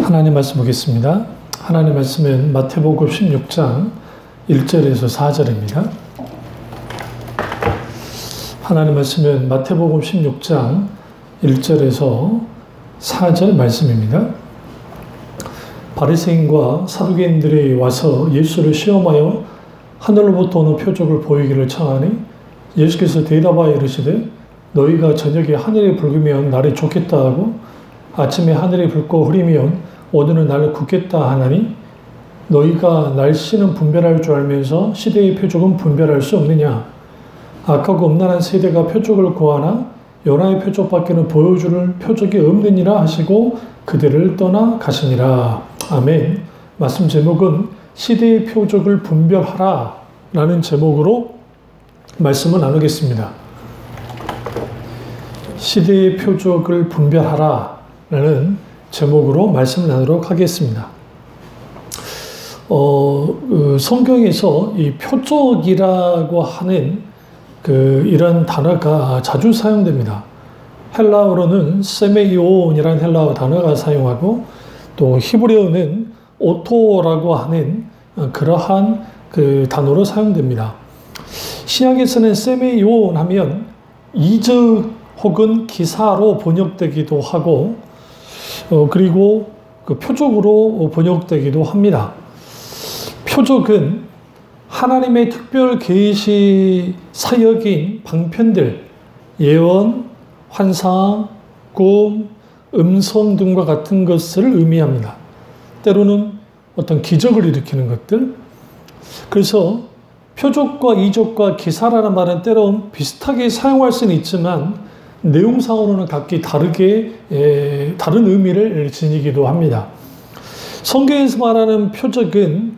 하나님 말씀 보겠습니다. 하나님 말씀은 마태복음 16장 1절에서 4절입니다. 하나님 말씀은 마태복음 16장 1절에서 4절 말씀입니다. 바리새인과 사두개인들이 와서 예수를 시험하여 하늘로부터 오는 표적을 보이기를 청하니 예수께서 대답하여 이르시되 너희가 저녁에 하늘이 붉으면 날이 좋겠다 하고 아침에 하늘이 붉고 흐리면 오늘은 날을 굳겠다 하나니 너희가 날씨는 분별할 줄 알면서 시대의 표적은 분별할 수 없느냐. 악하고 음란한 세대가 표적을 구하나 요나의 표적밖에는 보여줄 표적이 없느니라 하시고 그들을 떠나 가시니라. 아멘. 말씀 제목은 시대의 표적을 분별하라 라는 제목으로 말씀을 나누겠습니다. 시대의 표적을 분별하라 라는 제목으로 말씀을 나누도록 하겠습니다. 성경에서 이 표적이라고 하는 이런 단어가 자주 사용됩니다. 헬라어로는 세메이온이라는 헬라어 단어가 사용하고 또 히브리어는 오토라고 하는 그러한 단어로 사용됩니다. 신약에서는 세메이온 하면 이적 혹은 기사로 번역되기도 하고 그리고 표적으로 번역되기도 합니다. 표적은 하나님의 특별 계시 사역인 방편들, 예언, 환상, 꿈, 음성 등과 같은 것을 의미합니다. 때로는 어떤 기적을 일으키는 것들. 그래서 표적과 이적과 기사라는 말은 때론 비슷하게 사용할 수는 있지만 내용상으로는 각기 다르게 다른 의미를 지니기도 합니다. 성경에서 말하는 표적은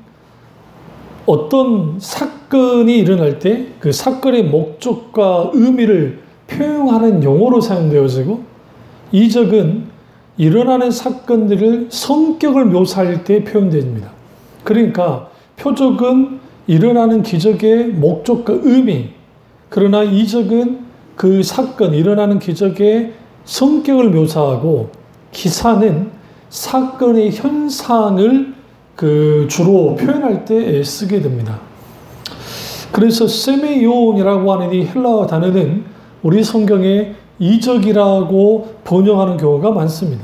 어떤 사건이 일어날 때 그 사건의 목적과 의미를 표현하는 용어로 사용되어지고 이적은 일어나는 사건들을 성격을 묘사할 때 표현됩니다. 그러니까 표적은 일어나는 기적의 목적과 의미, 그러나 이적은 그 사건, 일어나는 기적의 성격을 묘사하고 기사는 사건의 현상을 주로 표현할 때 쓰게 됩니다. 그래서 세메이온이라고 하는 이 헬라어 단어는 우리 성경에 이적이라고 번역하는 경우가 많습니다.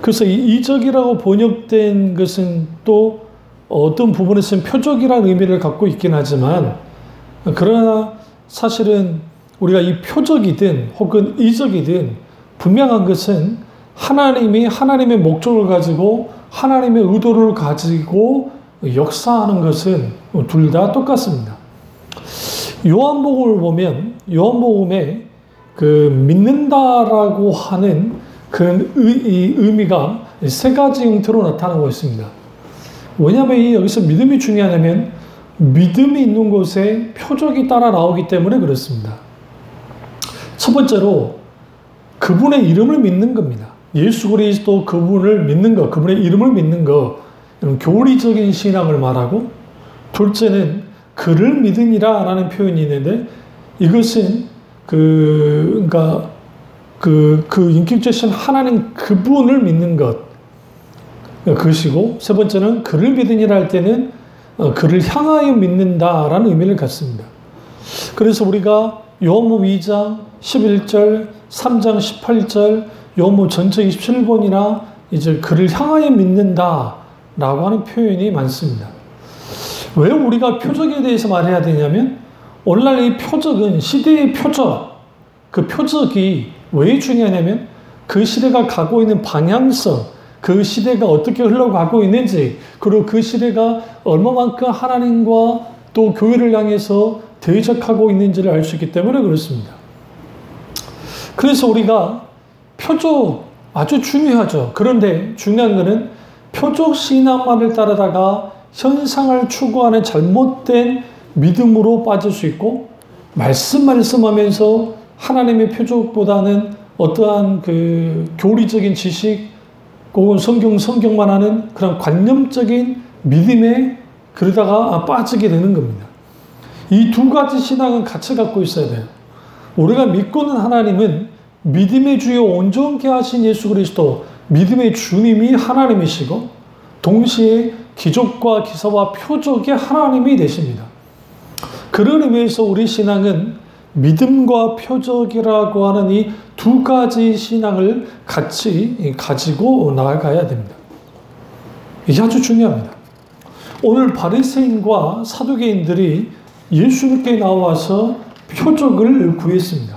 그래서 이 이적이라고 번역된 것은 또 어떤 부분에서는 표적이라는 의미를 갖고 있긴 하지만 그러나 사실은 우리가 이 표적이든 혹은 이적이든 분명한 것은 하나님이 하나님의 목적을 가지고 하나님의 의도를 가지고 역사하는 것은 둘 다 똑같습니다. 요한복음을 보면 요한복음에 믿는다라고 하는 그런 의미가 세 가지 형태로 나타나고 있습니다. 왜냐하면 여기서 믿음이 중요하냐면 믿음이 있는 곳에 표적이 따라 나오기 때문에 그렇습니다. 첫 번째로 그분의 이름을 믿는 겁니다. 예수 그리스도 그분을 믿는 것, 그분의 이름을 믿는 것, 이런 교리적인 신앙을 말하고 둘째는 그를 믿으니라 라는 표현이 있는데 이것은 인격제신 하나님 그분을 믿는 것 그것이고 세 번째는 그를 믿으니라 할 때는 그를 향하여 믿는다라는 의미를 갖습니다. 그래서 우리가 요한복음 2장 11절, 3장 18절, 요한복음 전체 27권이나 이제 그를 향하여 믿는다라고 하는 표현이 많습니다. 왜 우리가 표적에 대해서 말해야 되냐면 오늘날 이 표적은 시대의 표적, 그 표적이 왜 중요하냐면 그 시대가 가고 있는 방향성, 그 시대가 어떻게 흘러가고 있는지 그리고 그 시대가 얼마만큼 하나님과 또 교회를 향해서 대적하고 있는지를 알 수 있기 때문에 그렇습니다. 그래서 우리가 표적 아주 중요하죠. 그런데 중요한 것은 표적 신앙만을 따르다가 현상을 추구하는 잘못된 믿음으로 빠질 수 있고 말씀하면서 하나님의 표적보다는 어떠한 교리적인 지식 혹은 성경만 하는 그런 관념적인 믿음에 그러다가 빠지게 되는 겁니다. 이 두 가지 신앙은 같이 갖고 있어야 돼요. 우리가 믿고 있는 하나님은 믿음의 주요 온전케 하신 예수 그리스도, 믿음의 주님이 하나님이시고 동시에 기적과 기사와 표적의 하나님이 되십니다. 그런 의미에서 우리 신앙은 믿음과 표적이라고 하는 이 두 가지 신앙을 같이 가지고 나아가야 됩니다. 이게 아주 중요합니다. 오늘 바리새인과 사두개인들이 예수님께 나와서 표적을 구했습니다.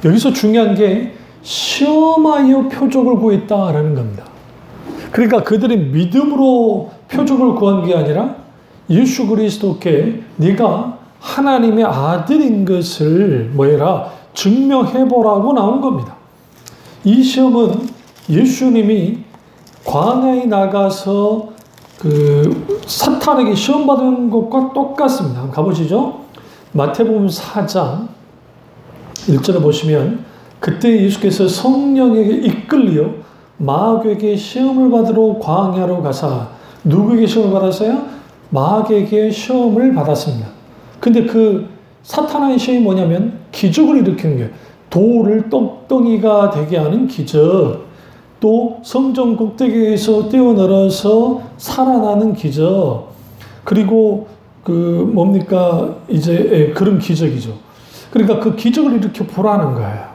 여기서 중요한 게 시험하여 표적을 구했다라는 겁니다. 그러니까 그들이 믿음으로 표적을 구한 게 아니라 예수 그리스도께 네가 하나님의 아들인 것을 뭐해라? 증명해보라고 나온 겁니다. 이 시험은 예수님이 광야에 나가서 그 사탄에게 시험받은 것과 똑같습니다. 한번 가보시죠. 마태복음 4장 1절에 보시면 그때 예수께서 성령에게 이끌려 마귀에게 시험을 받으러 광야로 가사 누구에게 시험을 받았어요? 마귀에게 시험을 받았습니다. 근데 그 사탄의 시험이 뭐냐면 기적을 일으키는 거예요. 돌을 떡덩이가 되게 하는 기적, 또 성전 꼭대기에서 뛰어내려서 살아나는 기적, 그리고 그 뭡니까 이제 그런 기적이죠. 그러니까 그 기적을 일으켜 보라는 거예요.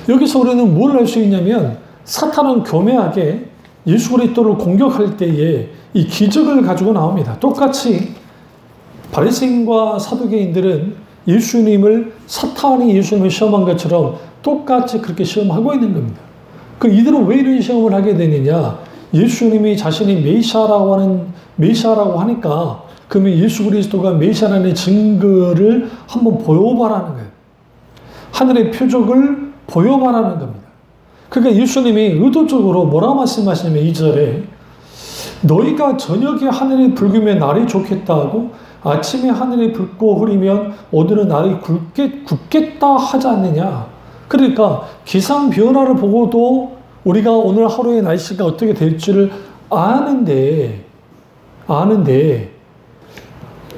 여기서 우리는 뭘 알 수 있냐면 사탄은 교묘하게 예수 그리스도를 공격할 때에 이 기적을 가지고 나옵니다. 똑같이 바리새인과 사두개인들은 예수님을 사탄이 예수님을 시험한 것처럼 똑같이 그렇게 시험하고 있는 겁니다. 그 이들은 왜 이런 시험을 하게 되느냐? 예수님이 자신이 메시아라고 하니까 그러면 예수 그리스도가 메시아라는 증거를 한번 보여봐라는 거예요. 하늘의 표적을 보여봐라는 겁니다. 그러니까 예수님이 의도적으로 뭐라고 말씀하시냐면 2절에 너희가 저녁에 하늘이 붉으면 날이 좋겠다고 아침에 하늘이 붉고 흐리면 오늘은 날이 굳겠다 하지 않느냐. 그러니까 기상 변화를 보고도 우리가 오늘 하루의 날씨가 어떻게 될지를 아는데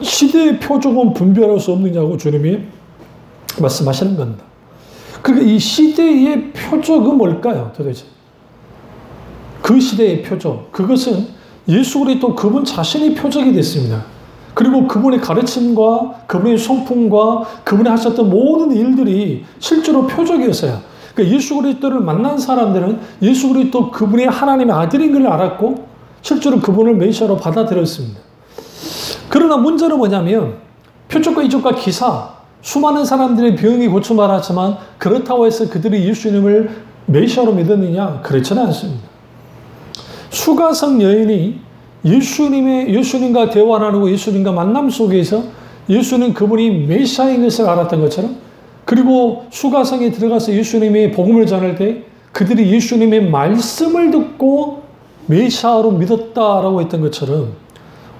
시대의 표적은 분별할 수 없느냐고 주님이 말씀하시는 겁니다. 그러니까 이 시대의 표적은 뭘까요? 도대체 그 시대의 표적, 그것은 예수 그리스도 그분 자신이 표적이 됐습니다. 그리고 그분의 가르침과 그분의 성품과 그분이 하셨던 모든 일들이 실제로 표적이었어요. 그러니까 예수 그리스도를 만난 사람들은 예수 그리스도 그분이 하나님의 아들인 걸 알았고 실제로 그분을 메시아로 받아들였습니다. 그러나 문제는 뭐냐면 표적과 이적과 기사, 수많은 사람들의 병이 고침받았지만 그렇다고 해서 그들이 예수님을 메시아로 믿었느냐? 그렇지는 않습니다. 수가성 여인이 예수님과 대화 나누고 예수님과 만남 속에서 예수님 그분이 메시아인 것을 알았던 것처럼, 그리고 수가성에 들어가서 예수님의 복음을 전할 때 그들이 예수님의 말씀을 듣고 메시아로 믿었다라고 했던 것처럼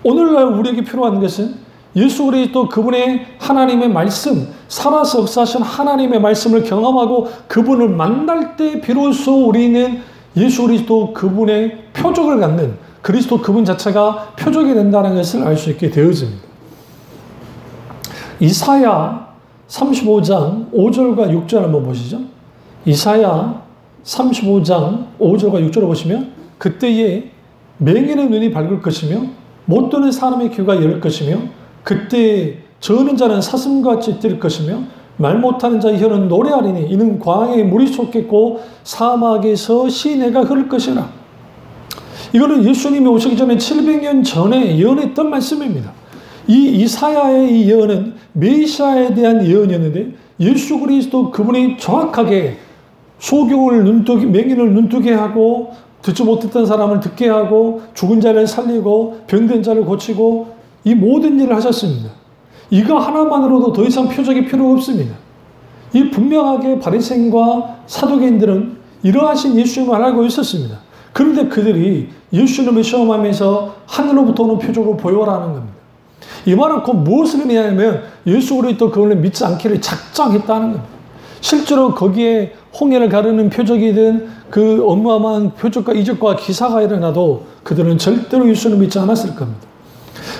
오늘날 우리에게 필요한 것은 예수 그리스도 그분의 하나님의 말씀, 살아서 역사하신 하나님의 말씀을 경험하고 그분을 만날 때 비로소 우리는 예수 그리스도 그분의 표적을 갖는, 그리스도 그분 자체가 표적이 된다는 것을 알 수 있게 되어집니다. 이사야 35장 5절과 6절 한번 보시죠. 이사야 35장 5절과 6절을 보시면 그때에 맹인의 눈이 밝을 것이며 못 듣는 사람의 귀가 열릴 것이며 그때 저는 자는 사슴같이 뛸 것이며 말 못하는 자의 혀는 노래하리니 이는 광야에 물이 솟겠고 사막에서 시내가 흐를 것이라. 이거는 예수님이 오시기 전에 700년 전에 예언했던 말씀입니다. 이 이사야의 이 예언은 메시아에 대한 예언이었는데 예수 그리스도 그분이 정확하게 소경을 맹인을 눈뜨게 하고 듣지 못했던 사람을 듣게 하고 죽은 자를 살리고 병든 자를 고치고 이 모든 일을 하셨습니다. 이거 하나만으로도 더 이상 표적이 필요 없습니다. 이 분명하게 바리새인과 사두개인들은 이러하신 예수님을 알고 있었습니다. 그런데 그들이 예수님을 시험하면서 하늘로부터 오는 표적을 보여라는 겁니다. 이 말은 곧 무엇을 의미하냐면 예수 그리스도 그분을 믿지 않기를 작정했다는 겁니다. 실제로 거기에 홍해를 가르는 표적이든 그 어마어마한 표적과 이적과 기사가 일어나도 그들은 절대로 예수님을 믿지 않았을 겁니다.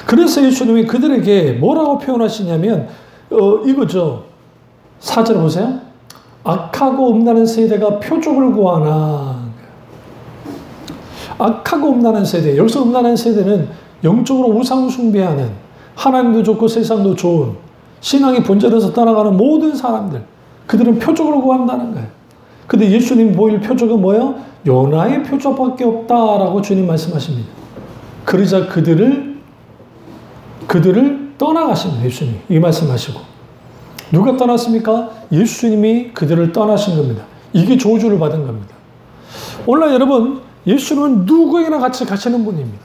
그래서 예수님이 그들에게 뭐라고 표현하시냐면 이거죠. 4절 보세요. 악하고 음란한 세대가 표적을 구하나. 악하고 음란한 세대. 여기서 음란한 세대는 영적으로 우상 숭배하는, 하나님도 좋고 세상도 좋은, 신앙의 본질에서 떠나가는 모든 사람들. 그들은 표적을 구한다는 거예요. 근데 예수님 보일 표적은 뭐예요? 요나의 표적밖에 없다라고 주님 말씀하십니다. 그러자 그들을 떠나가십니다. 예수님이. 이 말씀하시고. 누가 떠났습니까? 예수님이 그들을 떠나신 겁니다. 이게 저주를 받은 겁니다. 오늘 여러분, 예수님은 누구에게나 같이 가시는 분입니다.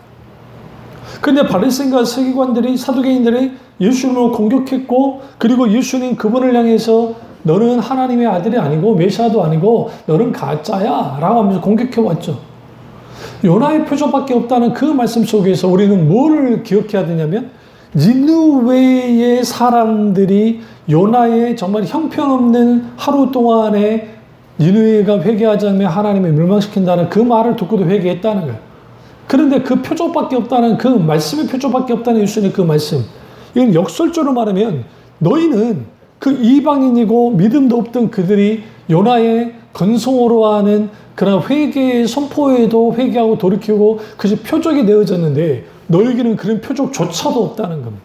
그런데 바리새인과 서기관들이, 사두개인들이 예수님을 공격했고, 그리고 예수님 그분을 향해서 너는 하나님의 아들이 아니고 메시아도 아니고 너는 가짜야 라고 하면서 공격해왔죠. 요나의 표적밖에 없다는 그 말씀 속에서 우리는 뭘 기억해야 되냐면, 니느웨의 사람들이 요나의 정말 형편없는 하루 동안에 니느웨가 회개하지 않으면 하나님을 멸망시킨다는 그 말을 듣고도 회개했다는 거예요. 그런데 그 표적밖에 없다는, 그 말씀의 표적밖에 없다는 예수님의 그 말씀, 이건 역설적으로 말하면 너희는 그 이방인이고 믿음도 없던 그들이 요나의 건성으로 하는 그런 회개의 선포에도 회개하고 돌이키고 그것이 표적이 되어졌는데 너에게는 그런 표적조차도 없다는 겁니다.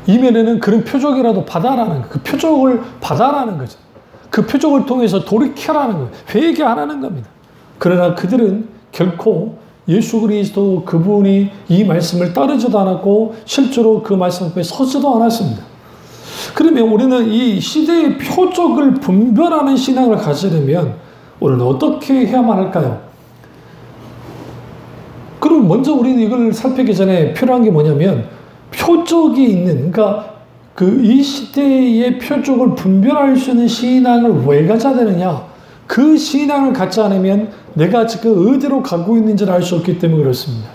이면에는 그런 표적이라도 받아라는 거예요. 그 표적을 받아라는 거죠. 그 표적을 통해서 돌이켜라는 거예요. 회개하라는 겁니다. 그러나 그들은 결코 예수 그리스도 그분이 이 말씀을 따르지도 않았고 실제로 그 말씀 앞에 서지도 않았습니다. 그러면 우리는 이 시대의 표적을 분별하는 신앙을 가지려면 우리는 어떻게 해야만 할까요? 그럼 먼저 우리는 이걸 살피기 전에 필요한 게 뭐냐면, 표적이 있는, 그러니까 이 시대의 표적을 분별할 수 있는 신앙을 왜 가져야 되느냐? 그 신앙을 갖지 않으면 내가 지금 어디로 가고 있는지를 알 수 없기 때문에 그렇습니다.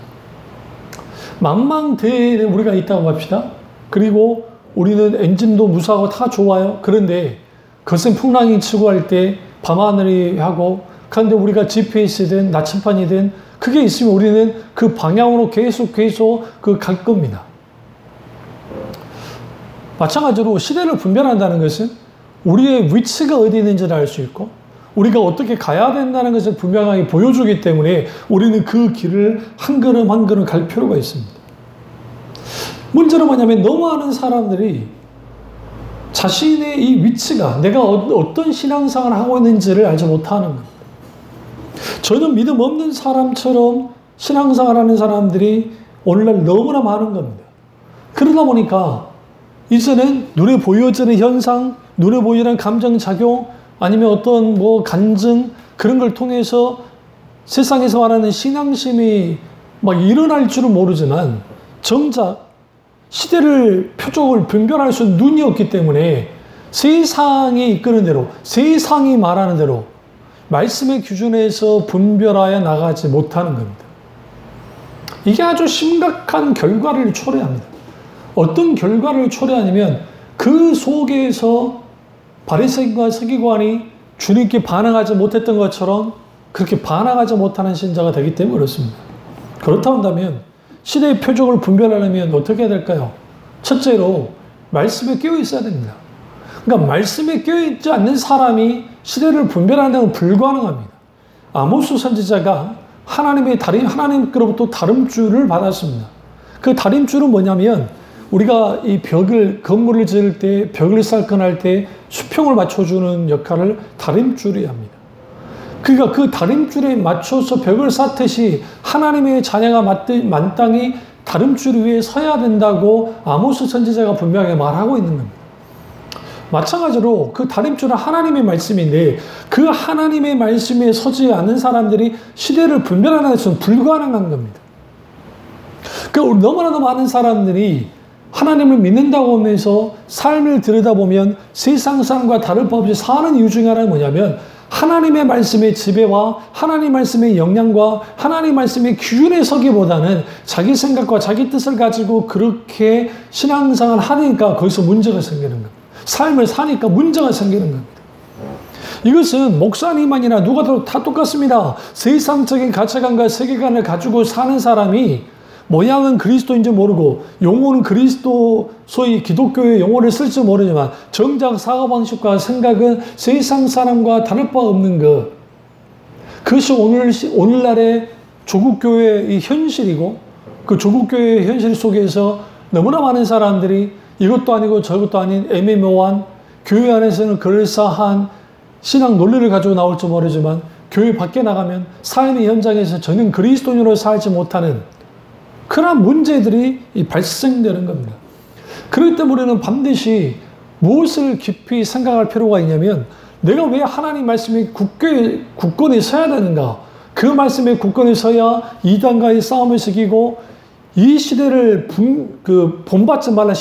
망망대해에 우리가 있다고 합시다. 그리고 우리는 엔진도 무사하고 다 좋아요. 그런데 거센 풍랑이 치고 할 때 밤하늘이 하고, 그런데 우리가 GPS든 나침반이든 그게 있으면 우리는 그 방향으로 계속 갈 겁니다. 마찬가지로 시대를 분별한다는 것은 우리의 위치가 어디 있는지를 알 수 있고 우리가 어떻게 가야 된다는 것을 분명하게 보여주기 때문에 우리는 그 길을 한 걸음 한 걸음 갈 필요가 있습니다. 문제는 뭐냐면 너무 많은 사람들이 자신의 이 위치가, 내가 어떤 신앙생활을 하고 있는지를 알지 못하는 겁니다. 저는 믿음 없는 사람처럼 신앙생활하는 사람들이 오늘날 너무나 많은 겁니다. 그러다 보니까 이제는 눈에 보여지는 현상, 눈에 보이는 감정작용, 아니면 어떤 간증, 그런 걸 통해서 세상에서 말하는 신앙심이 막 일어날 줄은 모르지만 정작 시대를 표적을 분별할 수 있는 눈이 없기 때문에 세상이 이끄는 대로, 세상이 말하는 대로 말씀의 기준에서 분별하여 나가지 못하는 겁니다. 이게 아주 심각한 결과를 초래합니다. 어떤 결과를 초래하냐면 그 속에서 바리새인과 서기관이 주님께 반응하지 못했던 것처럼 그렇게 반응하지 못하는 신자가 되기 때문에 그렇습니다. 그렇다고 한다면 시대의 표적을 분별하려면 어떻게 해야 될까요? 첫째로 말씀에 깨어 있어야 됩니다. 그러니까 말씀에 깨어 있지 않는 사람이 시대를 분별하는 건 불가능합니다. 아모스 선지자가 하나님께로부터 다름줄을 받았습니다. 그 다림줄은 뭐냐면 우리가 이 건물을 지을 때, 벽을 쌓거나 때 수평을 맞춰주는 역할을 다림줄이 합니다. 그러니까 그 다림줄에 맞춰서 벽을 쌓듯이 하나님의 자녀가 마땅히 다림줄 위에 서야 된다고 아모스 선지자가 분명하게 말하고 있는 겁니다. 마찬가지로 그 다림줄은 하나님의 말씀인데 그 하나님의 말씀에 서지 않는 사람들이 시대를 분별하는 것은 불가능한 겁니다. 그러니까 너무나도 많은 사람들이 하나님을 믿는다고 하면서 삶을 들여다보면 세상 사람과 다를 바 없이 사는 이유 중에 하나는 뭐냐면 하나님의 말씀의 지배와 하나님의 말씀의 영향과 하나님의 말씀의 기준에 서기보다는 자기 생각과 자기 뜻을 가지고 그렇게 신앙생활을 하니까 거기서 문제가 생기는 겁니다. 삶을 사니까 문제가 생기는 겁니다. 이것은 목사님만이나 누가 다 똑같습니다. 세상적인 가치관과 세계관을 가지고 사는 사람이 모양은 그리스도인지 모르고 용어는 그리스도 소위 기독교의 용어를 쓸지 모르지만 정작 사고방식과 생각은 세상 사람과 다를 바 없는 것. 그것이 오늘날의 조국교회의 현실이고 그 조국교회의 현실 속에서 너무나 많은 사람들이 이것도 아니고 저것도 아닌 애매모호한 교회 안에서는 그럴싸한 신앙 논리를 가지고 나올지 모르지만 교회 밖에 나가면 삶의 현장에서 전혀 그리스도인으로 살지 못하는 그런 문제들이 발생되는 겁니다. 그렇기 때문에 우리는 반드시 무엇을 깊이 생각할 필요가 있냐면 내가 왜 하나님 말씀이 굳건히 서야 되는가? 그 말씀에 굳건히 서야 이단과의 싸움을 이기고 이 시대를 본받지 말라,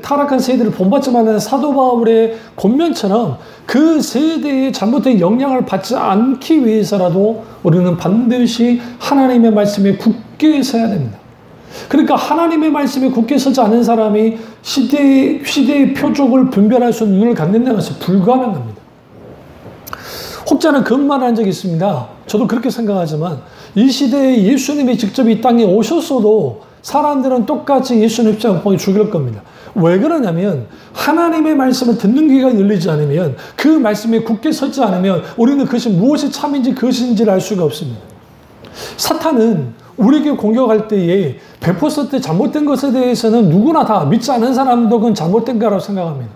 타락한 세대를 본받지 말라는 사도 바울의 권면처럼 그 세대의 잘못된 영향을 받지 않기 위해서라도 우리는 반드시 하나님의 말씀에 굳게 서야 됩니다. 그러니까 하나님의 말씀에 굳게 서지 않은 사람이 시대의 표적을 분별할 수 있는 눈을 갖는다는 것은 불가능합니다. 혹자는 그런 말을 한 적이 있습니다. 저도 그렇게 생각하지만 이 시대에 예수님이 직접 이 땅에 오셨어도 사람들은 똑같이 예수님 십자가에 죽일 겁니다. 왜 그러냐면 하나님의 말씀을 듣는 귀가 열리지 않으면 그 말씀에 굳게 서지 않으면 우리는 그것이 무엇이 참인지 그것인지를 알 수가 없습니다. 사탄은 우리에게 공격할 때에 100% 잘못된 것에 대해서는 누구나 다 믿지 않는 사람도 그건 잘못된 거라고 생각합니다.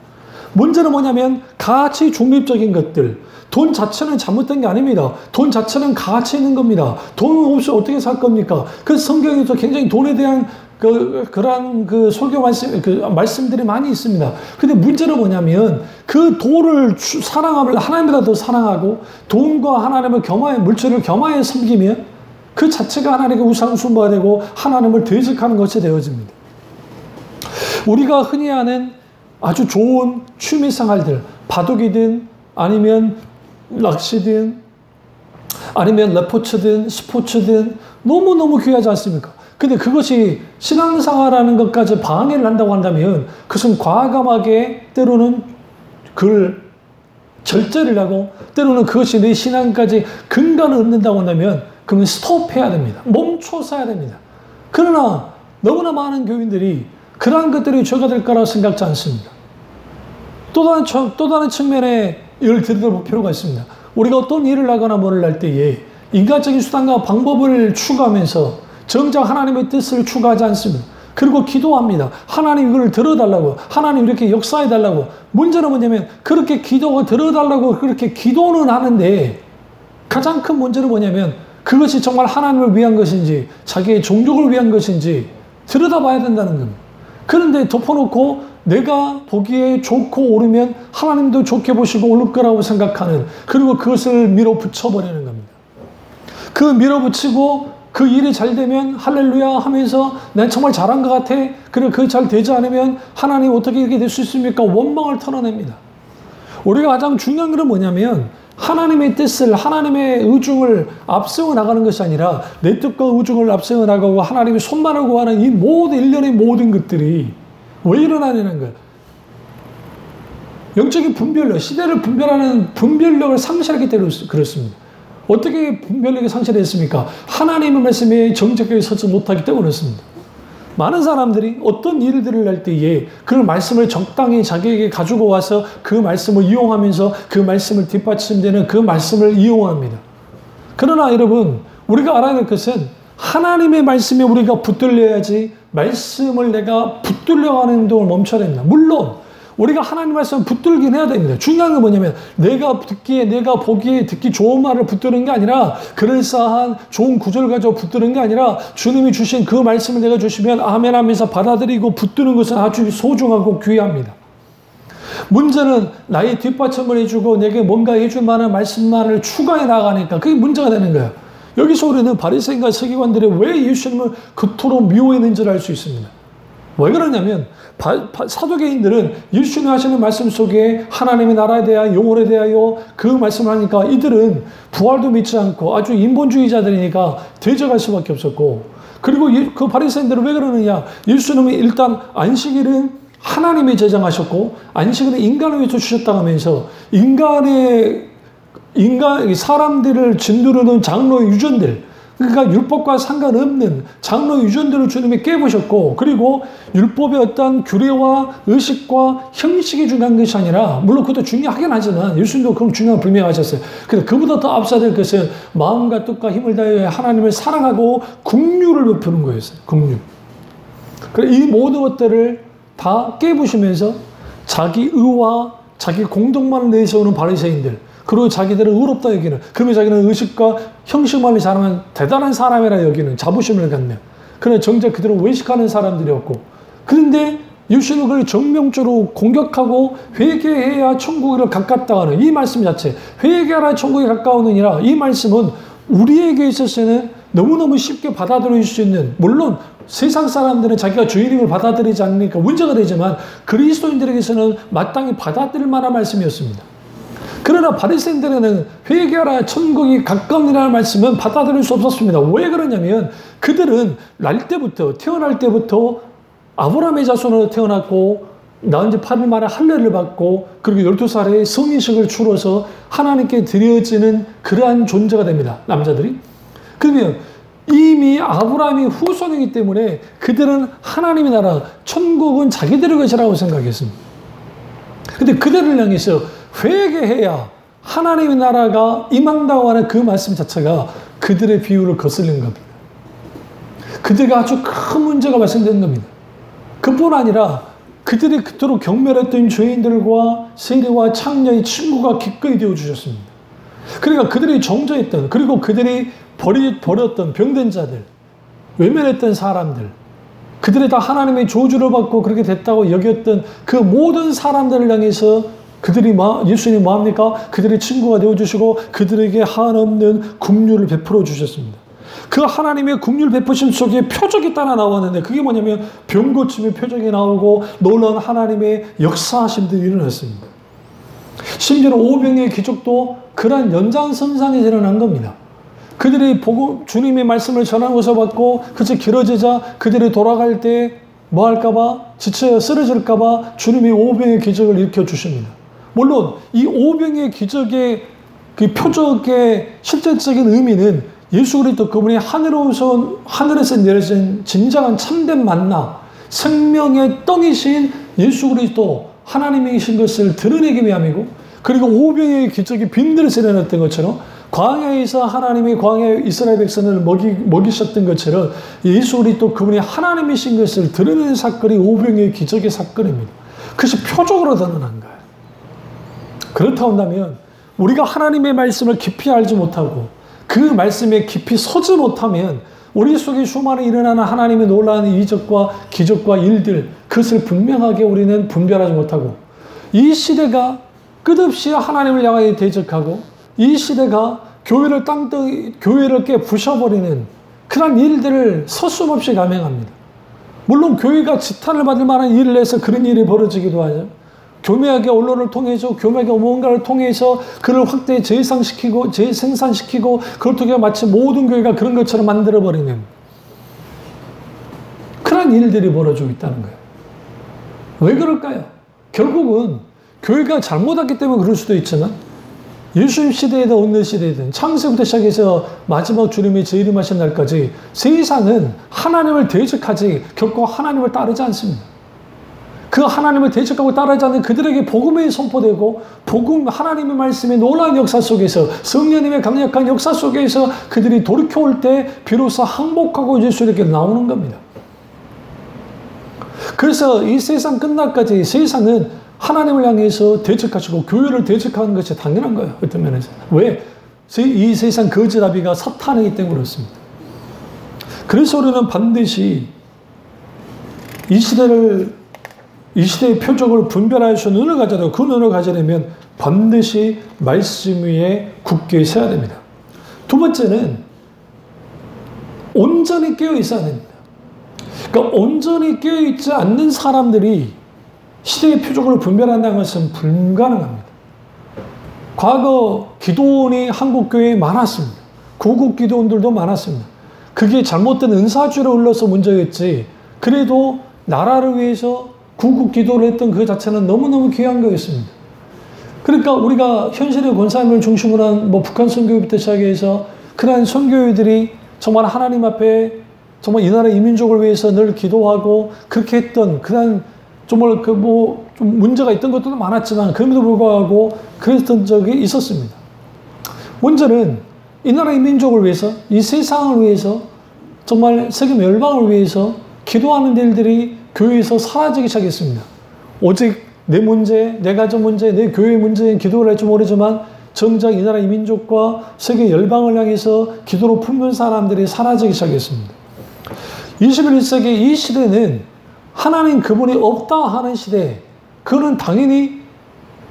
문제는 뭐냐면 가치 중립적인 것들, 돈 자체는 잘못된 게 아닙니다. 돈 자체는 가치 있는 겁니다. 돈 없이 어떻게 살 겁니까? 그 성경에도 굉장히 돈에 대한 그러한 설교 말씀들이 많이 있습니다. 근데 문제는 뭐냐면 그 돈을 사랑함을 하나님보다 더 사랑하고 돈과 하나님을 물질을 겸하여 섬기면 그 자체가 하나님께 우상숭배가 되고 하나님을 대적하는 것이 되어집니다. 우리가 흔히 아는 아주 좋은 취미생활들, 바둑이든 아니면 낚시든 아니면 레포츠든 스포츠든 너무너무 귀하지 않습니까? 근데 그것이 신앙생활하는 것까지 방해를 한다고 한다면 그것은 과감하게 때로는 그걸 절제를 하고 때로는 그것이 내 신앙까지 근간을 얻는다고 한다면 그러면 스톱해야 됩니다. 멈춰서야 됩니다. 그러나 너무나 많은 교인들이 그러한 것들이 죄가 될 거라고 생각지 않습니다. 또 다른 측면에 이를 들여다볼 필요가 있습니다. 우리가 어떤 일을 하거나 뭐를 할 때에 인간적인 수단과 방법을 추구하면서 정작 하나님의 뜻을 추구하지 않습니다. 그리고 기도합니다. 하나님 이걸 들어달라고, 하나님 이렇게 역사해달라고. 문제는 뭐냐면 그렇게 들어달라고 그렇게 기도는 하는데 가장 큰 문제는 뭐냐면 그것이 정말 하나님을 위한 것인지 자기의 종족을 위한 것인지 들여다봐야 된다는 겁니다. 그런데 덮어놓고 내가 보기에 좋고 옳으면 하나님도 좋게 보시고 옳을 거라고 생각하는, 그리고 그것을 밀어붙여버리는 겁니다. 그 밀어붙이고 그 일이 잘 되면 할렐루야 하면서 난 정말 잘한 것 같아. 그리고 그게 잘 되지 않으면 하나님 어떻게 이렇게 될 수 있습니까? 원망을 털어냅니다. 우리가 가장 중요한 것은 뭐냐면 하나님의 뜻을, 하나님의 의중을 앞세워 나가는 것이 아니라 내 뜻과 의중을 앞세워 나가고 하나님의 손만을 구하는 이 모든 일련의 모든 것들이 왜 일어나냐는 거예요. 영적인 분별력, 시대를 분별하는 분별력을 상실하기 때문에 그렇습니다. 어떻게 분별력이 상실했습니까? 하나님의 말씀에 정직하게 서지 못하기 때문에 그렇습니다. 많은 사람들이 어떤 일들을 할 때에 그 말씀을 적당히 자기에게 가지고 와서 그 말씀을 이용하면서 그 말씀을 뒷받침되는 그 말씀을 이용합니다. 그러나 여러분, 우리가 알아야 될 것은 하나님의 말씀에 우리가 붙들려야지 말씀을 내가 붙들려고 하는 행동을 멈춰야 됩니다. 물론 우리가 하나님 말씀을 붙들긴 해야 됩니다. 중요한 건 뭐냐면 내가 보기에 듣기 좋은 말을 붙드는 게 아니라 그럴싸한 좋은 구절을 가지고 붙드는 게 아니라 주님이 주신 그 말씀을 내가 주시면 아멘 하면서 받아들이고 붙드는 것은 아주 소중하고 귀합니다. 문제는 나의 뒷받침을 해주고 내게 뭔가 해줄 만한 말씀만을 추가해 나가니까 그게 문제가 되는 거예요. 여기서 우리는 바리새인과 서기관들이 왜 예수님을 그토록 미워했는지를 알 수 있습니다. 왜 그러냐면 사두개인들은 예수님 하시는 말씀 속에 하나님의 나라에 대한 영혼에 대하여 그 말씀을 하니까 이들은 부활도 믿지 않고 아주 인본주의자들이니까 대적할 수밖에 없었고, 그리고 그 바리새인들은 왜 그러느냐, 예수님은 일단 안식일은 하나님이 제정하셨고 안식일은 인간을 위해서 주셨다고 하면서 사람들을 짓누르는 장로의 유전들, 그러니까 율법과 상관없는 장로 유전들을 주님이 깨부셨고, 그리고 율법의 어떤 규례와 의식과 형식이 중요한 것이 아니라, 물론 그것도 중요하긴 하지만 예수님도 그럼 중요한 분명하셨어요. 근데 그보다 더 앞서야 될 것은 마음과 뜻과 힘을 다해 하나님을 사랑하고 긍휼을 베푸는 거였어요. 긍휼. 그래, 이 모든 것들을 다 깨부시면서 자기 의와 자기 공덕만을 내세우는 바리새인들, 그리고 자기들은 의롭다 여기는, 그러면 자기는 의식과 형식만을 잘하면 대단한 사람이라 여기는 자부심을 갖는, 그러나 정작 그들은 외식하는 사람들이었고, 그런데 예수님은 그를 정명적으로 공격하고 회개해야 천국을 가깝다 하는 이 말씀 자체, 회개하라 천국에 가까우느니라, 이 말씀은 우리에게 있어서는 너무너무 쉽게 받아들일 수 있는, 물론 세상 사람들은 자기가 주인임을 받아들이지 않으니까 문제가 되지만 그리스도인들에게서는 마땅히 받아들일 만한 말씀이었습니다. 그러나 바리새인들에는 회개하라 천국이 가까우니라는 말씀은 받아들일 수 없었습니다. 왜 그러냐면 그들은 태어날 때부터 아브라함의 자손으로 태어났고 낳은 지 8일 만에 할례를 받고 그리고 12살에 성인식을 치러서 하나님께 드려지는 그러한 존재가 됩니다. 남자들이. 그러면 이미 아브라함이 후손이기 때문에 그들은 하나님의 나라, 천국은 자기들의 것이라고 생각했습니다. 근데 그들을 향해서 회개해야 하나님의 나라가 임한다고 하는 그 말씀 자체가 그들의 비유를 거슬린 겁니다. 그들에게 아주 큰 문제가 발생된 겁니다. 그뿐 아니라 그들이 그토록 경멸했던 죄인들과 세리와 창녀의 친구가 기꺼이 되어주셨습니다. 그러니까 그들이 정죄했던, 그리고 그들이 버렸던 병든 자들, 외면했던 사람들, 그들이 다 하나님의 저주를 받고 그렇게 됐다고 여겼던 그 모든 사람들을 향해서 예수님이 뭐합니까? 그들의 친구가 되어주시고 그들에게 한없는 긍휼을 베풀어 주셨습니다. 그 하나님의 긍휼 베푸심 속에 표적이 따라 나왔는데 그게 뭐냐면 병 고침의 표적이 나오고 놀라운 하나님의 역사하심들이 일어났습니다. 심지어는 오병의 기적도 그러한 연장선상에서 일어난 겁니다. 그들이 주님의 말씀을 전하고서 받고 그것이 길어지자 그들이 돌아갈 때 뭐 할까봐, 지쳐 쓰러질까봐 주님이 오병의 기적을 일으켜 주십니다. 물론 이 오병의 기적의 그 표적의 실질적인 의미는 예수 그리스도 그분이 하늘에서 내려진 진정한 참된 만나, 생명의 떡이신 예수 그리스도 하나님이신 것을 드러내기 위함이고, 그리고 오병의 기적이 빈들에서 일어났던 것처럼 광야에서 하나님이 광야에 이스라엘 백성을 먹이셨던 것처럼 예수 그리스도 그분이 하나님이신 것을 드러내는 사건이 오병의 기적의 사건입니다. 그것이 표적으로 드러난 거예요. 그렇다고 한다면 우리가 하나님의 말씀을 깊이 알지 못하고 그 말씀에 깊이 서지 못하면 우리 속에 수많은 일어나는 하나님의 놀라운 이적과 기적과 일들, 그것을 분명하게 우리는 분별하지 못하고, 이 시대가 끝없이 하나님을 향하여 대적하고 이 시대가 교회를 깨 부셔버리는 그런 일들을 서슴없이 감행합니다. 물론 교회가 지탄을 받을 만한 일을 해서 그런 일이 벌어지기도 하죠. 교묘하게 언론을 통해서, 교묘하게 뭔가를 통해서 그를 확대 재생산시키고 그걸 통해 마치 모든 교회가 그런 것처럼 만들어버리는 그런 일들이 벌어지고 있다는 거예요. 왜 그럴까요? 결국은 교회가 잘못했기 때문에 그럴 수도 있지만 예수님 시대이든 어느 시대이든 창세부터 시작해서 마지막 주님이 재림하신 날까지 세상은 하나님을 대적하지 결코 하나님을 따르지 않습니다. 그 하나님을 대적하고 따르지 않는 그들에게 복음이 선포되고 하나님의 말씀의 놀라운 역사 속에서 성령님의 강력한 역사 속에서 그들이 돌이켜올 때 비로소 항복하고 예수님께 나오는 겁니다. 그래서 이 세상 끝날까지 세상은 하나님을 향해서 대적하시고 교회를 대적하는 것이 당연한 거예요. 어떤 면에서. 왜? 이 세상 거짓아비가 사탄이기 때문에 그렇습니다. 그래서 우리는 반드시 이 시대의 표적을 분별할 수 있는 눈을 가져야 되고, 그 눈을 가지려면 반드시 말씀 위에 굳게 서야 됩니다. 두 번째는 온전히 깨어 있어야 됩니다. 그러니까 온전히 깨어 있지 않는 사람들이 시대의 표적을 분별한다는 것은 불가능합니다. 과거 기도원이 한국교회에 많았습니다. 구국 기도원들도 많았습니다. 그게 잘못된 은사주의로 흘러서 문제였지, 그래도 나라를 위해서 구국 기도를 했던 그 자체는 너무너무 귀한 거였습니다. 그러니까 우리가 현실의 권사님을 중심으로 한 북한 선교부터 시작해서 그러한 선교회들이 정말 하나님 앞에 정말 이 나라 이민족을 위해서 늘 기도하고 그렇게 했던 그런 정말 좀 문제가 있던 것도 많았지만 그럼에도 불구하고 그랬던 적이 있었습니다. 먼저는 이 나라 이민족을 위해서, 이 세상을 위해서, 정말 세계 멸망을 위해서 기도하는 일들이 교회에서 사라지기 시작했습니다. 오직 내 문제, 내 가정 문제, 내 교회 문제에 기도를 할지 모르지만 정작 이 나라 이민족과 세계 열방을 향해서 기도로 품는 사람들이 사라지기 시작했습니다. 21세기 이 시대는 하나님 그분이 없다 하는 시대, 그거는 당연히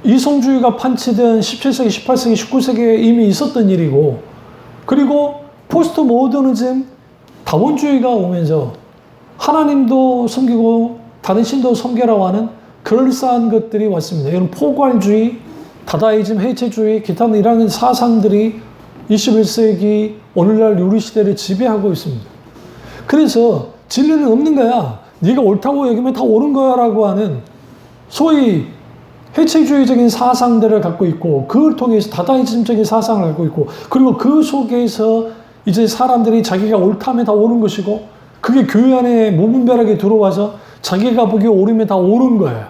이성주의가 판치던 17세기, 18세기, 19세기에 이미 있었던 일이고, 그리고 포스트 모더니즘, 다원주의가 오면서 하나님도 섬기고 다른 신도 섬기라고 하는 그럴싸한 것들이 왔습니다. 이런 포괄주의, 다다이즘, 해체주의, 기타 이런 사상들이 21세기 오늘날 우리 시대를 지배하고 있습니다. 그래서 진리는 없는 거야. 네가 옳다고 여기면 다 옳은 거야 라고 하는 소위 해체주의적인 사상들을 갖고 있고, 그걸 통해서 다다이즘적인 사상을 갖고 있고, 그리고 그 속에서 이제 사람들이 자기가 옳다면 다 옳은 것이고, 그게 교회 안에 무분별하게 들어와서 자기가 보기에 옳으면 다 옳은 거예요.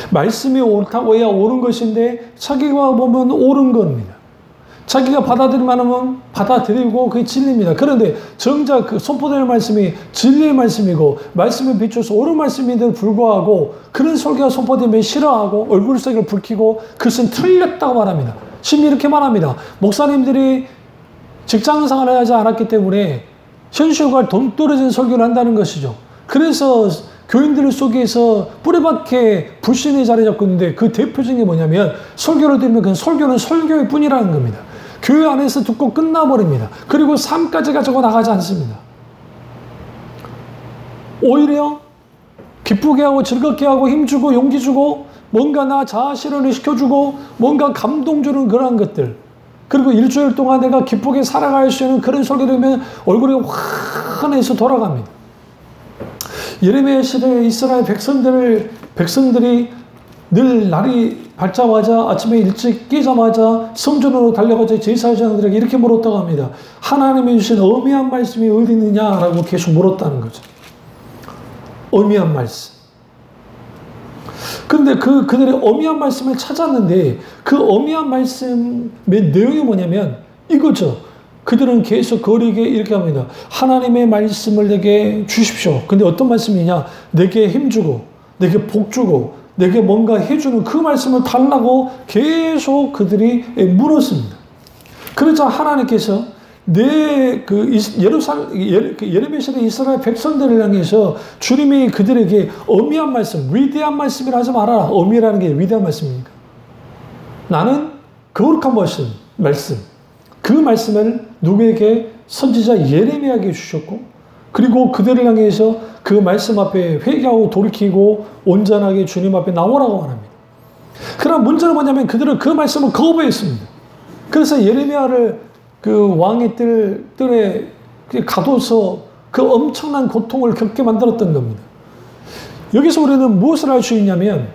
말씀이 옳다고 해야 옳은 것인데 자기가 보면 옳은 겁니다. 자기가 받아들이면 하면 받아들이고 그게 진리입니다. 그런데 정작 그 선포되는 말씀이 진리의 말씀이고 말씀에 비춰서 옳은 말씀인데도 불구하고 그런 설교가 선포되면 싫어하고 얼굴색을 붉히고 그것은 틀렸다고 말합니다. 심히 이렇게 말합니다. 목사님들이 직장생활을 하지 않았기 때문에 현실과 동떨어진 설교를 한다는 것이죠. 그래서 교인들 속에서 뿌리박혀 불신이 자리 잡고 있는데 그 대표적인 게 뭐냐면 설교를 들으면 그 설교는 설교일 뿐이라는 겁니다. 교회 안에서 듣고 끝나버립니다. 그리고 삶까지 가지고 나가지 않습니다. 오히려 기쁘게 하고 즐겁게 하고 힘주고 용기 주고 뭔가 나 자아 실현을 시켜주고 뭔가 감동 주는 그런 것들, 그리고 일주일 동안 내가 기쁘게 살아갈 수 있는 그런 설교를 하면 얼굴이 환해서 돌아갑니다. 예레미야 시대에 이스라엘 백성들이 늘 날이 밝자마자 아침에 일찍 깨자마자 성전으로 달려가서 제사장들에게 이렇게 물었다고 합니다. 하나님이 주신 어미한 말씀이 어디 있느냐라고 계속 물었다는 거죠. 어미한 말씀. 그런데 그들의 어미한 말씀을 찾았는데 그 어미한 말씀의 내용이 뭐냐면 이거죠. 그들은 계속 거리게 이렇게 합니다. 하나님의 말씀을 내게 주십시오. 근데 어떤 말씀이냐? 내게 힘주고 내게 복주고 내게 뭔가 해주는 그 말씀을 달라고 계속 그들이 물었습니다. 그러자 하나님께서 예레미야 시대 이스라엘 백성들을 향해서 주님이 그들에게 어미한 말씀, 위대한 말씀이라 하지 말아라. 어미라는 게 위대한 말씀입니까? 나는 거룩한 말씀. 그 말씀을 누구에게? 선지자 예레미야에게 주셨고, 그리고 그들을 향해서 그 말씀 앞에 회개하고 돌이키고 온전하게 주님 앞에 나오라고 합니다. 그러나 문제는 뭐냐면 그들은 그 말씀을 거부했습니다. 그래서 예레미야를 그 왕의 뜰에 가둬서 그 엄청난 고통을 겪게 만들었던 겁니다. 여기서 우리는 무엇을 할 수 있냐면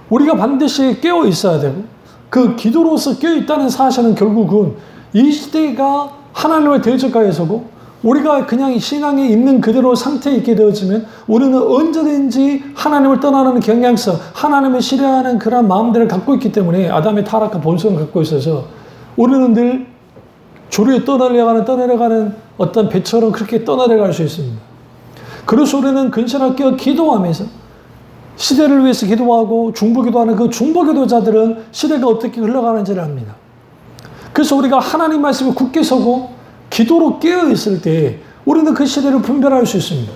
우리가 반드시 깨어 있어야 되고, 그 기도로서 깨어 있다는 사실은 결국은 이 시대가 하나님을 대적하여 서고 우리가 그냥 신앙에 있는 그대로 상태에 있게 되어지면 우리는 언제든지 하나님을 떠나는 경향성, 하나님을 싫어하는 그런 마음들을 갖고 있기 때문에 아담의 타락한 본성을 갖고 있어서 우리는 늘 조류에 떠내려가는 어떤 배처럼 그렇게 떠내려갈 수 있습니다. 그래서 우리는 근신하게 기도하면서 시대를 위해서 기도하고 중보기도하는 그 중보기도자들은 시대가 어떻게 흘러가는지를 압니다. 그래서 우리가 하나님 말씀에 굳게 서고 기도로 깨어있을 때 우리는 그 시대를 분별할 수 있습니다.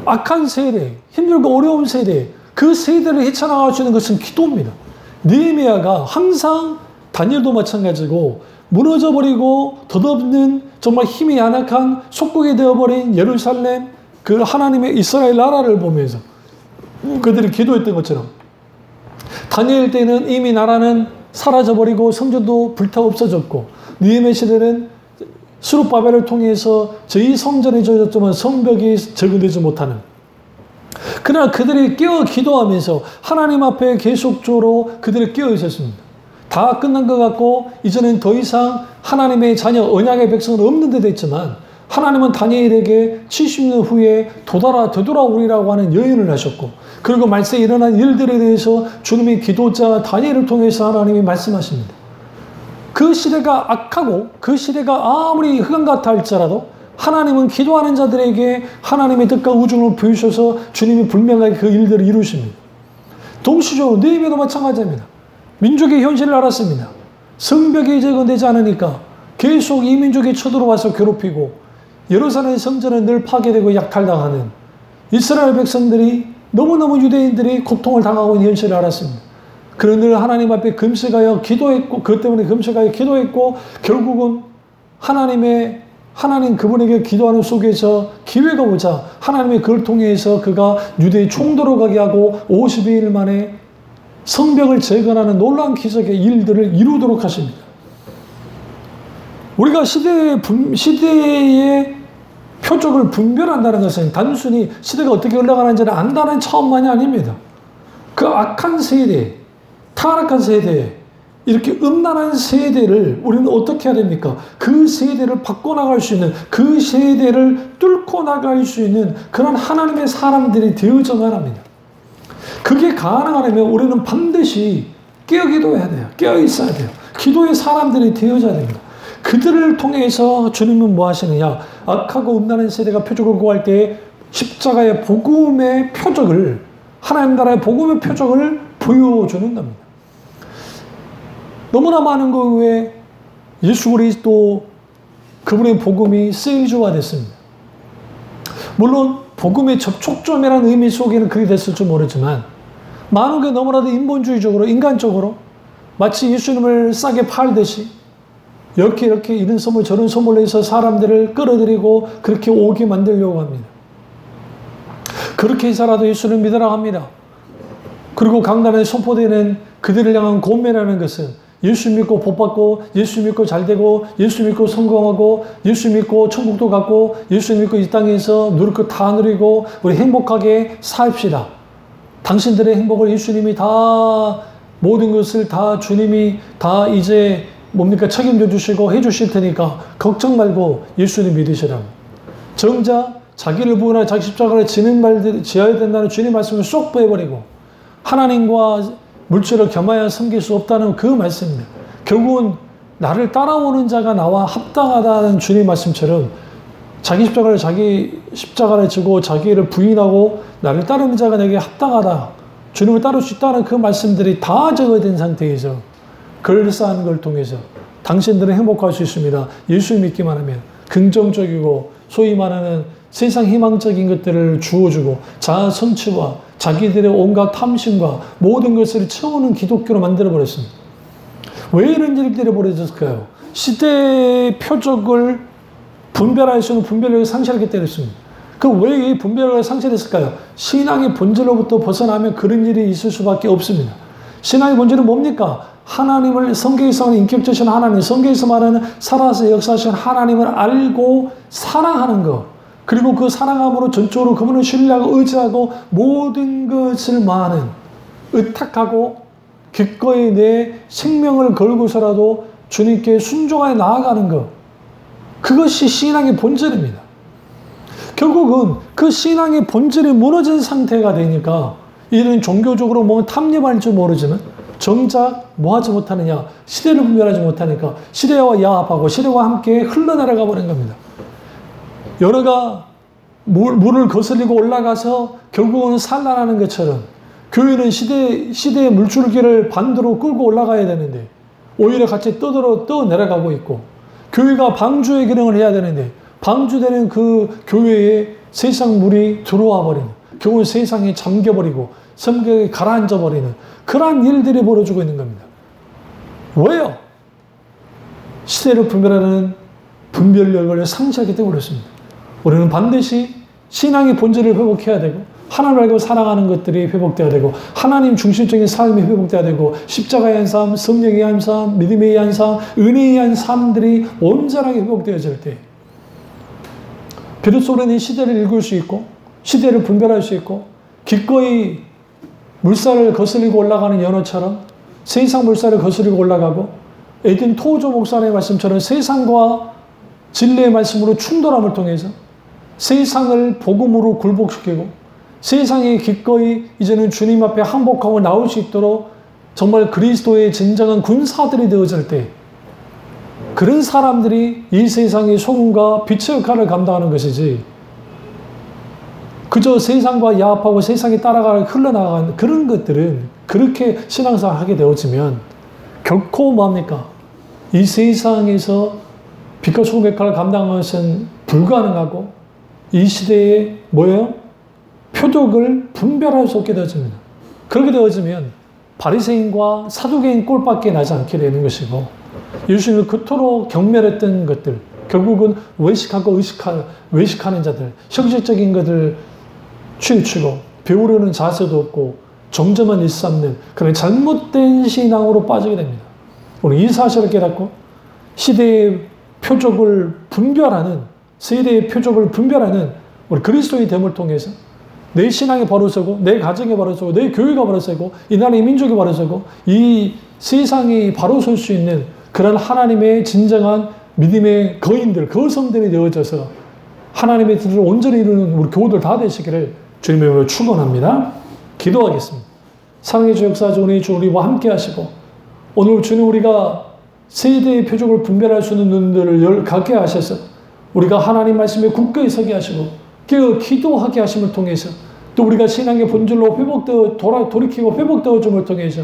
악한 세대, 힘들고 어려운 세대, 그 세대를 헤쳐나갈 수 있는 것은 기도입니다. 느헤미야가 항상 다니엘도 마찬가지고 무너져버리고 덧없는 정말 힘이 연약한 속국이 되어버린 예루살렘, 그 하나님의 이스라엘 나라를 보면서 그들이 기도했던 것처럼 다니엘 때는 이미 나라는 사라져버리고 성전도 불타 없어졌고 느헤미야 시대는 스룹바벨을 통해서 저희 성전이 지어졌지만 성벽이 적용되지 못하는, 그러나 그들이 깨어 기도하면서 하나님 앞에 계속적으로 그들이 깨어 있었습니다. 다 끝난 것 같고 이제는 더 이상 하나님의 자녀 언약의 백성은 없는 데 됐지만 하나님은 다니엘에게 70년 후에 되돌아오리라고 하는 예언을 하셨고 그리고 말세에 일어난 일들에 대해서 주님의 기도자 다니엘을 통해서 하나님이 말씀하십니다. 그 시대가 악하고 그 시대가 아무리 흑암 같아 할지라도 하나님은 기도하는 자들에게 하나님의 뜻과 우중을 보여주셔서 주님이 분명하게 그 일들을 이루십니다. 동시적으로 느헤미야도 마찬가지입니다. 민족의 현실을 알았습니다. 성벽이 이제 건되지 않으니까 계속 이 민족이 쳐들어와서 괴롭히고 예루살렘 성전은 늘 파괴되고 약탈당하는 이스라엘 백성들이 너무너무 유대인들이 고통을 당하고 있는 현실을 알았습니다. 그런데 하나님 앞에 금식하여 기도했고 그것 때문에 금식하여 기도했고 결국은 하나님 그분에게 기도하는 속에서 기회가 오자 하나님의 그를 통해서 그가 유대의 총독으로 가게 하고 52일 만에 성벽을 재건하는 놀라운 기적의 일들을 이루도록 하십니다. 우리가 시대의 표적을 분별한다는 것은 단순히 시대가 어떻게 흘러가는지를 안다는 차원만이 아닙니다. 그 악한 세대, 타락한 세대, 이렇게 음란한 세대를 우리는 어떻게 해야 됩니까? 그 세대를 바꿔나갈 수 있는, 그 세대를 뚫고 나갈 수 있는 그런 하나님의 사람들이 되어져야 합니다. 그게 가능하려면 우리는 반드시 깨어 기도해야 돼요. 깨어 있어야 돼요. 기도의 사람들이 되어져야 됩니다. 그들을 통해서 주님은 뭐 하시느냐? 악하고 음란한 세대가 표적을 구할 때 십자가의 복음의 표적을, 하나님 나라의 복음의 표적을 보여주는 겁니다. 너무나 많은 경우에 예수 그리스도 그분의 복음이 세일즈화 됐습니다. 물론 복음의 접촉점이라는 의미 속에는 그렇게 됐을지 모르지만 많은 게 너무나도 인본주의적으로 인간적으로 마치 예수님을 싸게 팔듯이 이렇게 이런 선물 저런 선물로 해서 사람들을 끌어들이고 그렇게 오게 만들려고 합니다. 그렇게 해서라도 예수를 믿으라고 합니다. 그리고 강단에 선포되는 그들을 향한 권면하는 것은 예수 믿고 복받고 예수 믿고 잘되고 예수 믿고 성공하고 예수 믿고 천국도 갔고 예수 믿고 이 땅에서 누릴 것 다 누리고 우리 행복하게 삽시다. 당신들의 행복을 예수님이 다 모든 것을 다 주님이 다 이제 뭡니까 책임져 주시고 해 주실 테니까 걱정 말고 예수님 믿으시라고. 정작 자기를 부인하여 자기 십자가를 지는 말들 지어야 된다는 주님 말씀을 쏙 빼버리고 하나님과 물질을 겸하여 섬길 수 없다는 그 말씀입니다. 결국은 나를 따라오는 자가 나와 합당하다는 주님 말씀처럼 자기 십자가를 지고 자기를 부인하고 나를 따르는 자가 내게 합당하다. 주님을 따를 수 있다는 그 말씀들이 다 적어진 상태에서 그럴싸한 걸 통해서 당신들은 행복할 수 있습니다. 예수 믿기만 하면 긍정적이고 소위 말하는 세상 희망적인 것들을 주어주고 자아 성취와 자기들의 온갖 탐심과 모든 것을 채우는 기독교로 만들어버렸습니다. 왜 이런 일들이 벌어졌을까요? 시대의 표적을 분별할 수 있는 분별력을 상실하기 때문입니다. 왜 이 분별력을 상실했을까요? 신앙의 본질로부터 벗어나면 그런 일이 있을 수밖에 없습니다. 신앙의 본질은 뭡니까? 하나님을 성경에서 말하는 인격적인 하나님, 성경에서 말하는 살아서 역사하신 하나님을 알고 사랑하는 것. 그리고 그 사랑함으로 전적으로 그분을 신뢰하고 의지하고 모든 것을 의탁하고 기꺼이 내 생명을 걸고서라도 주님께 순종하여 나아가는 것. 그것이 신앙의 본질입니다. 결국은 그 신앙의 본질이 무너진 상태가 되니까 이런 종교적으로 뭐 탐닉할지 모르지만 정작 뭐 하지 못하느냐? 시대를 분별하지 못하니까 시대와 야합하고 시대와 함께 흘러내려가 버린 겁니다. 여러가 물을 거슬리고 올라가서 결국은 산란하는 것처럼 교회는 시대의 물줄기를 반대로 끌고 올라가야 되는데 오히려 같이 떠내려가고 있고 교회가 방주의 기능을 해야 되는데 방주되는 그 교회에 세상 물이 들어와 버리는 결국은 세상에 잠겨버리고 성경에 가라앉아 버리는 그러한 일들이 벌어지고 있는 겁니다. 왜요? 시대를 분별하는 분별력을 상실하기 때문에 그렇습니다. 우리는 반드시 신앙의 본질을 회복해야 되고 하나님을 알고 사랑하는 것들이 회복돼야 되고 하나님 중심적인 삶이 회복돼야 되고 십자가의 한 삶, 성령의 한 삶, 믿음의 한 삶, 은혜의 한 삶들이 온전하게 회복되어질 때 비로소 우리는 시대를 읽을 수 있고 시대를 분별할 수 있고 기꺼이 물살을 거슬리고 올라가는 연어처럼 세상 물살을 거스르고 올라가고 에덴 토조 목사의 말씀처럼 세상과 진리의 말씀으로 충돌함을 통해서 세상을 복음으로 굴복시키고 세상에 기꺼이 이제는 주님 앞에 항복하고 나올 수 있도록 정말 그리스도의 진정한 군사들이 되어질 때 그런 사람들이 이 세상의 소금과 빛의 역할을 감당하는 것이지 그저 세상과 야합하고 세상에 따라가 흘러나가는 그런 것들은 그렇게 신앙생활 하게 되어지면 결코 뭡니까? 이 세상에서 빛과 소금의 역할을 감당하는 것은 불가능하고 이 시대에 뭐예요? 표적을 분별할 수 없게 되어집니다. 그렇게 되어지면 바리새인과 사두개인 꼴밖에 나지 않게 되는 것이고 예수님을 그토록 경멸했던 것들 결국은 외식하고 외식하는 자들 형식적인 것들 치우치고 배우려는 자세도 없고 정죄만 일삼는 그런 잘못된 신앙으로 빠지게 됩니다. 오늘 이 사실을 깨닫고 시대의 표적을 분별하는 세대의 표적을 분별하는 우리 그리스도의 됨을 통해서 내 신앙이 바로 서고 내 가정이 바로 서고 내 교회가 바로 서고 이 나라의 민족이 바로 서고 이 세상이 바로 설 수 있는 그런 하나님의 진정한 믿음의 거인들, 거성들이 되어져서 하나님의 뜻을 온전히 이루는 우리 교우들 다 되시기를 주님의 이름으로 축원합니다. 기도하겠습니다. 사랑의 주 역사주 오늘 주 우리와 함께 하시고 오늘 주님 우리가 세대의 표적을 분별할 수 있는 눈들을 갖게 하셔서 우리가 하나님 말씀에 굳게 서게 하시고 기도하게 하심을 통해서 또 우리가 신앙의 본질로 돌이키고 회복되어 줌을 통해서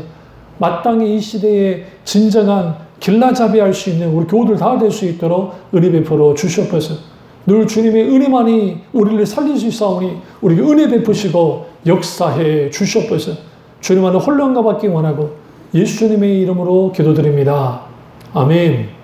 마땅히 이 시대에 진정한 길라잡이할 수 있는 우리 교우들 다 될 수 있도록 은혜 베풀어 주시옵소서. 늘 주님의 은혜만이 우리를 살릴 수 있사오니 우리에게 은혜 베푸시고 역사해 주시옵소서. 주님 안에 혼란과 받기 원하고 예수 주님의 이름으로 기도드립니다. 아멘.